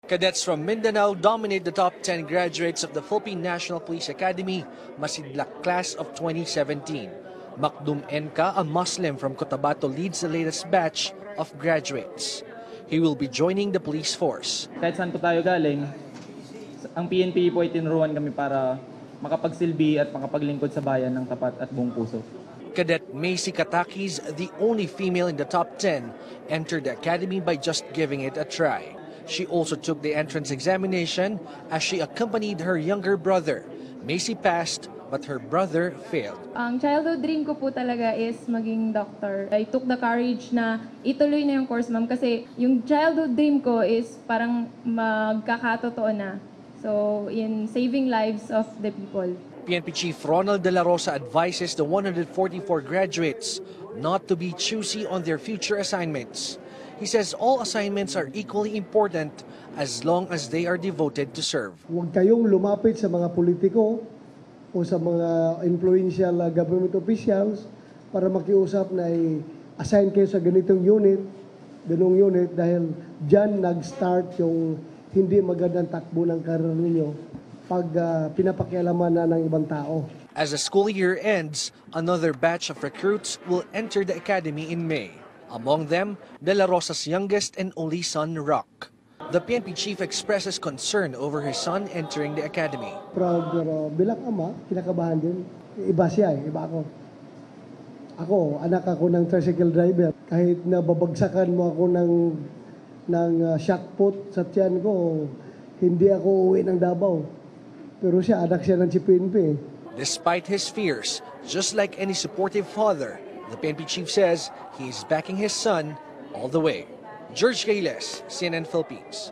Cadets from Mindanao dominate the top 10 graduates of the Philippine National Police Academy Masidlak Class of 2017. Makdum Enka, a Muslim from Cotabato, leads the latest batch of graduates. He will be joining the police force. Kahit saan po tayo galing, ang PNP po ay tinuruan kami para makapagsilbi at makapaglingkod sa bayan ng tapat at buong puso. Cadet Macy Katakis, the only female in the top 10, entered the academy by just giving it a try. She also took the entrance examination as she accompanied her younger brother. Macy passed, but her brother failed. Ang childhood dream ko po talaga is maging doctor. I took the courage na ituloy na yung course, ma'am, kasi yung childhood dream ko is parang magkakatotoo na. So, in saving lives of the people. PNP Chief Ronald De La Rosa advises the 144 graduates not to be choosy on their future assignments. He says all assignments are equally important as long as they are devoted to serve. Huwag kayong lumapit sa mga politiko o sa mga influential government officials para makiusap na i-assign kayo sa ganitong ganung unit dahil dyan nag-start yung hindi magandang takbo ng karir ninyo pag pinapakialaman na ng ibang tao. As the school year ends, another batch of recruits will enter the academy in May. Among them, De La Rosa's youngest and only son, Rock. The PNP chief expresses concern over his son entering the academy. Proud, pero bilang ama, kinakabahan din. Iba siya iba ako. Ako, anak ako ng tricycle driver. Kahit nababagsakan mo ako ng shock put sa tiyan ko, hindi ako uwi ng Davao. Pero siya, anak siya ng PNP. Despite his fears, just like any supportive father, the PNP chief says he is backing his son all the way. George Gailes, CNN Philippines.